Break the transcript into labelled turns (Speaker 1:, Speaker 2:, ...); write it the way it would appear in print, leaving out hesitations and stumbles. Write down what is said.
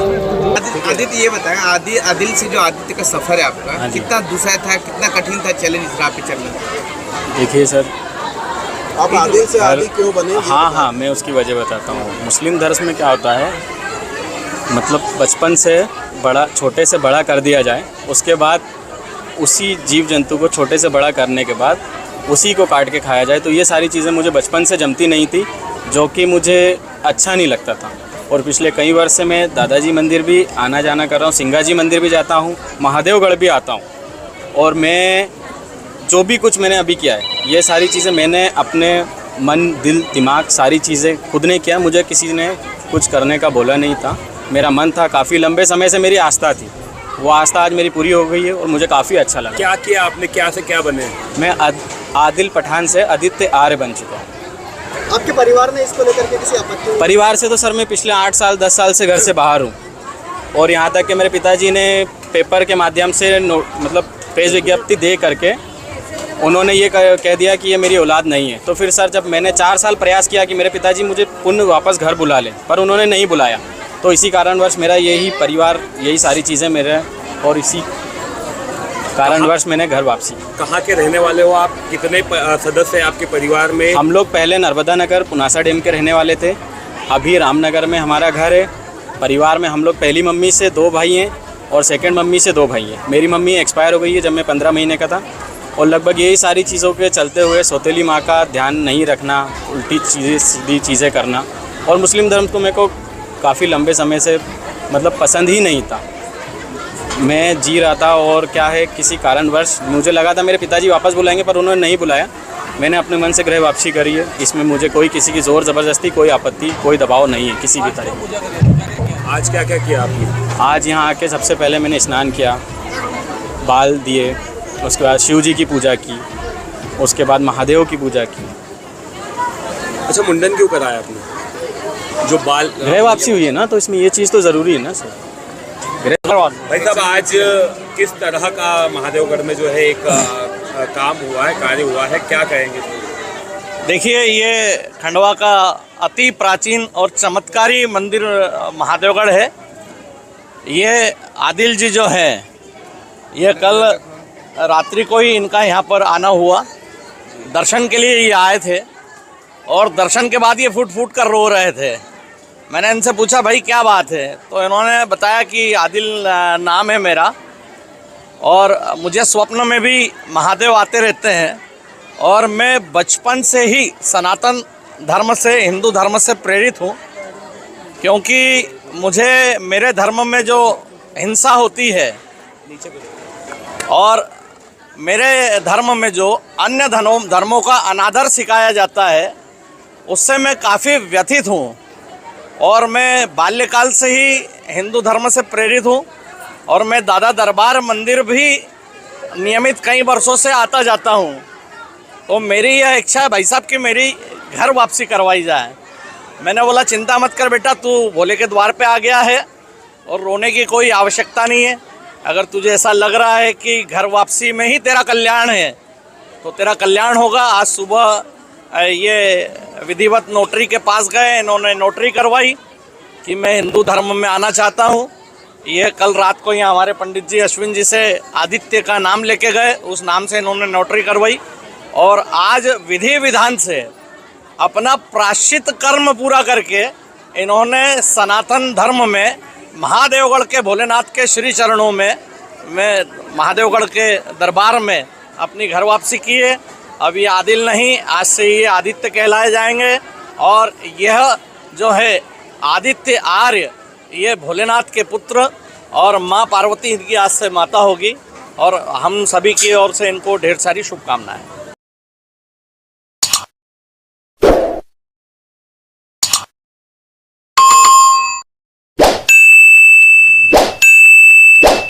Speaker 1: आदित्य ये बताएं, आदिल से जो आदित्य का सफर है आपका, कितना दूसरा था, कितना कठिन था चैलेंज इस राह पे चलना?
Speaker 2: देखिए सर,
Speaker 3: आप आदिल से आदि क्यों बने?
Speaker 2: हाँ, मैं उसकी वजह बताता हूँ। मुस्लिम धर्म में क्या होता है, मतलब बचपन से बड़ा, छोटे से बड़ा कर दिया जाए, उसके बाद उसी जीव जंतु को छोटे से बड़ा करने के बाद उसी को काट के खाया जाए। तो ये सारी चीज़ें मुझे बचपन से जमती नहीं थी, जो कि मुझे अच्छा नहीं लगता था। और पिछले कई वर्ष से मैं दादाजी मंदिर भी आना जाना कर रहा हूँ, सिंगा जी मंदिर भी जाता हूँ, महादेवगढ़ भी आता हूँ। और मैं जो भी कुछ मैंने अभी किया है, ये सारी चीज़ें मैंने अपने मन, दिल, दिमाग, सारी चीज़ें खुद ने किया। मुझे किसी ने कुछ करने का बोला नहीं था। मेरा मन था, काफ़ी लंबे समय से मेरी आस्था थी, वो आस्था आज मेरी पूरी हो गई है और मुझे काफ़ी अच्छा लगा।
Speaker 3: क्या किया आपने, क्या से क्या बने?
Speaker 2: मैं आदिल पठान से आदित्य आर्य बन चुका हूँ।
Speaker 3: आपके परिवार ने इसको लेकर के किसी आपत्ति?
Speaker 2: परिवार से तो सर मैं पिछले 8 साल 10 साल से घर से बाहर हूँ, और यहाँ तक कि मेरे पिताजी ने पेपर के माध्यम से मतलब प्रेस विज्ञप्ति दे करके उन्होंने ये कह दिया कि ये मेरी औलाद नहीं है। तो फिर सर, जब मैंने 4 साल प्रयास किया कि मेरे पिताजी मुझे पुनः वापस घर बुला लें, पर उन्होंने नहीं बुलाया। तो इसी कारणवश मेरा यही परिवार, यही सारी चीज़ें मेरे, और इसी कारणवश मैंने घर वापसी।
Speaker 3: कहाँ के रहने वाले हो आप? कितने सदस्य हैं आपके परिवार में?
Speaker 2: हम लोग पहले नर्मदा नगर पुनासा डैम के रहने वाले थे, अभी रामनगर में हमारा घर है। परिवार में हम लोग पहली मम्मी से 2 भाई हैं और सेकंड मम्मी से 2 भाई हैं। मेरी मम्मी एक्सपायर हो गई है जब मैं 15 महीने का था। और लगभग यही सारी चीज़ों के चलते हुए सौतेली माँ का ध्यान नहीं रखना, उल्टी चीज़ें सीधी चीज़ें करना, और मुस्लिम धर्म तो मेरे को काफ़ी लंबे समय से मतलब पसंद ही नहीं था। मैं जी रहा था, और क्या है, किसी कारणवश मुझे लगा था मेरे पिताजी वापस बुलाएंगे, पर उन्होंने नहीं बुलाया। मैंने अपने मन से गृह वापसी करी है। इसमें मुझे कोई किसी की ज़ोर ज़बरदस्ती, कोई आपत्ति, कोई दबाव नहीं है किसी भी तरह।
Speaker 3: आज क्या क्या किया आपने?
Speaker 2: आज यहाँ आके सबसे पहले मैंने स्नान किया, बाल दिए, उसके बाद शिव जी की पूजा की, उसके बाद महादेव की पूजा की।
Speaker 3: अच्छा, मुंडन क्यों कराया आपने? जो बाल
Speaker 2: गृह वापसी हुई है ना, तो इसमें ये चीज़ तो ज़रूरी है ना सर।
Speaker 3: भाई साहब, आज किस तरह का महादेवगढ़ में जो है एक काम हुआ है, कार्य हुआ है, क्या कहेंगे?
Speaker 4: देखिए, ये खंडवा का अति प्राचीन और चमत्कारी मंदिर महादेवगढ़ है। ये आदिल जी जो है, ये कल रात्रि को ही इनका यहाँ पर आना हुआ। दर्शन के लिए ये आए थे, और दर्शन के बाद ये फूट फूट कर रो रहे थे। मैंने इनसे पूछा, भाई क्या बात है? तो इन्होंने बताया कि आदिल नाम है मेरा, और मुझे स्वप्न में भी महादेव आते रहते हैं, और मैं बचपन से ही सनातन धर्म से, हिंदू धर्म से प्रेरित हूँ। क्योंकि मुझे मेरे धर्म में जो हिंसा होती है और मेरे धर्म में जो अन्य धर्मों का अनादर सिखाया जाता है, उससे मैं काफ़ी व्यथित हूँ। और मैं बाल्यकाल से ही हिंदू धर्म से प्रेरित हूँ, और मैं दादा दरबार मंदिर भी नियमित कई वर्षों से आता जाता हूँ। तो मेरी यह इच्छा है भाई साहब कि मेरी घर वापसी करवाई जाए। मैंने बोला, चिंता मत कर बेटा, तू भोले के द्वार पे आ गया है और रोने की कोई आवश्यकता नहीं है। अगर तुझे ऐसा लग रहा है कि घर वापसी में ही तेरा कल्याण है, तो तेरा कल्याण होगा। आज सुबह ये विधिवत नोटरी के पास गए, इन्होंने नोटरी करवाई कि मैं हिंदू धर्म में आना चाहता हूँ। ये कल रात को यहाँ हमारे पंडित जी अश्विन जी से आदित्य का नाम लेके गए, उस नाम से इन्होंने नोटरी करवाई, और आज विधि विधान से अपना प्रायश्चित कर्म पूरा करके इन्होंने सनातन धर्म में महादेवगढ़ के भोलेनाथ के श्री चरणों में, मैं महादेवगढ़ के दरबार में अपनी घर वापसी की है। अब ये आदिल नहीं, आज से ये आदित्य कहलाए जाएंगे। और यह जो है आदित्य आर्य, ये भोलेनाथ के पुत्र, और माँ पार्वती इनकी आज से माता होगी। और हम सभी की ओर से इनको ढेर सारी शुभकामनाएं।